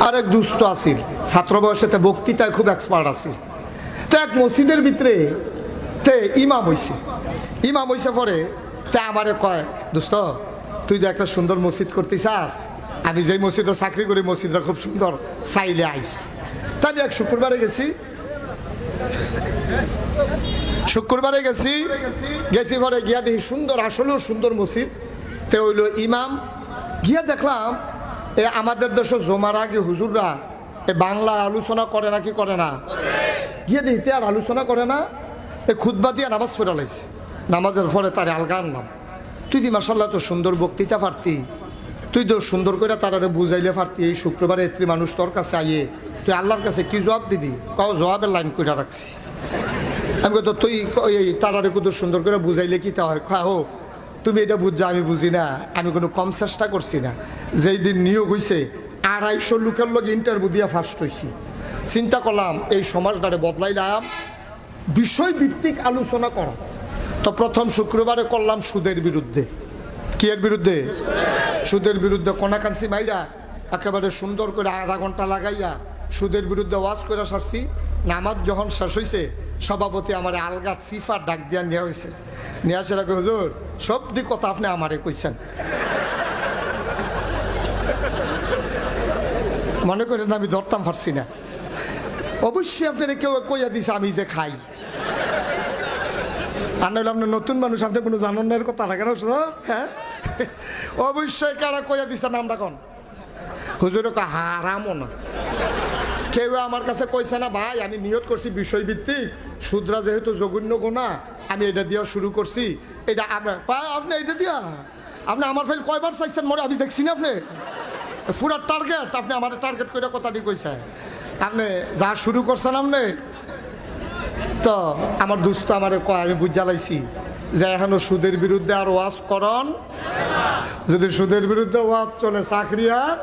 আরেক দুস্থ আসিল ছাত্র বয়সেতে বক্তৃতায় খুব এক্সপার্ট আছিল। তো এক মসজিদের ভিতরে তে ইমাম হইছে পরে তে আমারে কয়, দোস্ত তুই যে একটা সুন্দর মসজিদ করতে চাস, আমি যেই মসজিদে চাকরি করি মসজিদটা খুব সুন্দর, চাইলে আইস। তাই আমি এক শুক্রবারে গেছি পরে গিয়া দেখি সুন্দর, আসলেও সুন্দর মসজিদ। তে হইল ইমাম গিয়া দেখলাম আমাদের দেশে জমার আগে হুজুররা বাংলা আলোচনা করে না, কি করে না, গিয়ে দিতে আর আলোচনা করে না, খুতবা দিয়ে নামাজ পড়া লাইছে। নামাজের পরে তারে আলগা আনলাম, তুই দি মাসাল্লাহ তো সুন্দর বক্তৃতা পারতি, তুই তো সুন্দর করে তারা বুঝাইলে পারতি, এই শুক্রবারে এত্রি মানুষ তোর কাছে আইয়ে তুই আল্লাহর কাছে কি জবাব দিবি? কাউ জবাবের লাইন করে রাখছি। আমি তো তুই এই তারারে কত সুন্দর করে বুঝাইলে কি তা হয়? খাও তুমি এটা বুঝছো, আমি বুঝি না, আমি কোনো কম চেষ্টা করছি না। যেই দিন নিয়োগ হয়েছে 250 লোকের লোক ইন্টারভিউ দিয়ে ফার্স্ট হয়েছি। চিন্তা করলাম এই সমাজটারে বদলাইলাম, বিষয়ভিত্তিক আলোচনা করা। তো প্রথম শুক্রবারে করলাম সুদের বিরুদ্ধে। কি এর বিরুদ্ধে? সুদের বিরুদ্ধে। কোনাকান্সি মাইরা একেবারে সুন্দর করে আধা ঘন্টা লাগাইয়া সুদের বিরুদ্ধে ওয়াজ করে সারছি। নামাজ যখন শেষ হয়েছে সভাপতি আমার আলগা সিফার ডাক দিয়া নেওয়া হয়েছে। নিয়ে আসে রাখে, হুজুর সব দিক কথা আপনি আমারে কইছেন, মনে করেন আমি ধরতাম পারছি না। অবশ্যই আপনারা কেউ কইয়া দিছে আমি যে খাই, আর নইলে আপনার নতুন মানুষ, আপনি কোনো জানেন না এর কথা রাখেন। হ্যাঁ অবশ্যই কারা কইয়া দিছে নামটা কোন? হুজুরে হারামও না, কেউ আমার কাছে কইছে না ভাই আমি নিয়ত করছি বিষয়ভিত্তিক, সুদরা যেহেতু জঘন্য গোনা আমি এটা দিয়া শুরু করছি। এটা আপনি এটা দিয়া আপনি আমার ফাইল কয়বার চাইছেন মরে আমি দেখছি না, আপনি পুরা টার্গেট, আপনি আমার টার্গেট করে কথাটি কইছে, আপনি যা শুরু করছেন আপনি। তো আমার দুস্থ আমার কয়, আমি বুঝ জ্বালাইছি যে এখনো সুদের বিরুদ্ধে আর ওয়াজ করন, যদি সুদের বিরুদ্ধে ওয়াজ চলে চাকরি আর।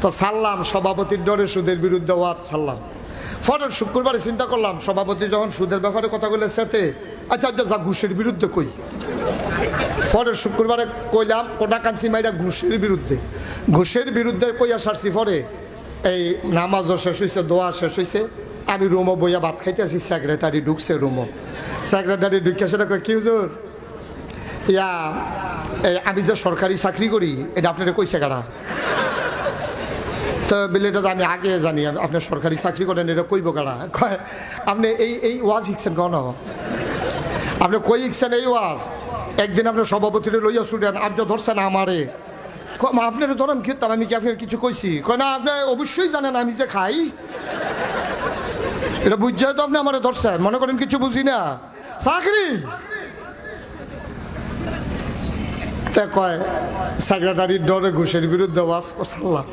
তো ছাড়লাম সভাপতির ডরে সুদের বিরুদ্ধে ওয়াজ ছাড়লাম। পরের শুক্রবারে চিন্তা করলাম সভাপতি যখন সুদের ব্যাপারে কথা বলে সেতে, আচ্ছা যা ঘুষের বিরুদ্ধে কই। পরের শুক্রবারে কইলাম কোটাকান্সি মাইরা ঘুষের বিরুদ্ধে কইয়া সারছি। পরে এই নামাজও শেষ হয়েছে, দোয়া শেষ হয়েছে, আমি রুমো বইয়া ভাত খাইতেছি, সেক্রেটারি ঢুকছে রুমো। সেক্রেটারি ঢুকে সেটা কয়, কি হুজুর ইয়া আমি যে সরকারি চাকরি করি এটা আপনারা কইছে কারা? তো বলে এটা তো আমি আগে জানি, আপনি সরকারি চাকরি করেন, এটা কইব কারা? কয় আপনি এই ওয়াজ শিখছেন কন? আপনি কই শিখছেন এই ওয়াজ? একদিন আপনার সভাপতিরে লইয়া ছুটেন, আপনি ধরছেন আমারে। আপনার ধরেন খেতাম, আমি কি আপনার কিছু কইছি? কয় না আপনি অবশ্যই জানেন আমি যে খাই, এটা বুঝছে তো আপনি আমারে ধরছেন, মনে করেন কিছু বুঝি না চাকরি। তা কয় সেক্রেটারির ডরে ঘুষের বিরুদ্ধে ওয়াজ করলাম।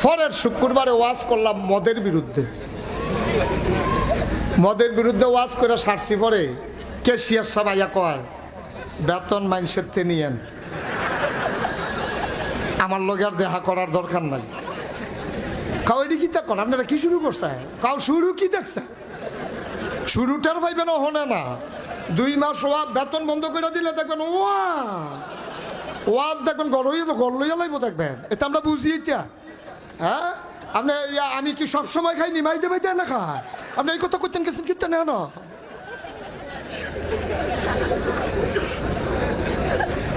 পরের শুক্রবারে ওয়াজ করলাম মদের বিরুদ্ধে ওয়াজ করে সারছি। পরে ক্যাশিয়ার সবাই কয় বেতন মানুষের তে নিয়েন, আমার লগে আর দেখা করার দরকার নাই। কাউ এটি কি দেখুন আপনারা কি শুরু করছে? কাউ শুরু কি দেখছে? শুরুটার পাইবেন হনে না, 2 মাস বেতন বন্ধ করে দিলে দেখবেন ওয়াজ দেখবেন ঘর লইয়া লাইব দেখবেন। এটা আমরা বুঝি এটা। হ্যাঁ আপনি আমি কি সবসময় খাই নিমাইতে বাইতে না খায়? আপনি এই কথা করতেন গেছেন কিন্তু না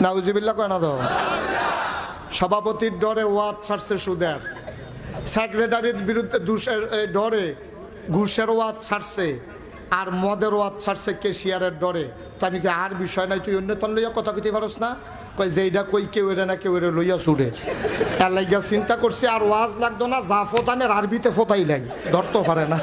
নাউজুবিল্লাহ কয় না তো। সভাপতির ডরে ওয়াজ ছাড়ছে সুদের, সেক্রেটারির বিরুদ্ধে ডরে ঘুষের ওয়াজ ছাড়ছে, আর মদের ওয়াজ ছাড়ছে ক্যাশিয়ারের ডরে। তো আমি কি আর বিষয় নাই, তুই অন্যতন লইয়া কথা কইতে পারস না? কই যে এইটা কই কেউ এরে না কেউ এরে লইয়া ছুড়ে। তার লাগিয়া চিন্তা করছি আর ওয়াজ লাগতো না, যা ফোতানের আরবিতে ফোতাই লাই, ধরতে পারে না।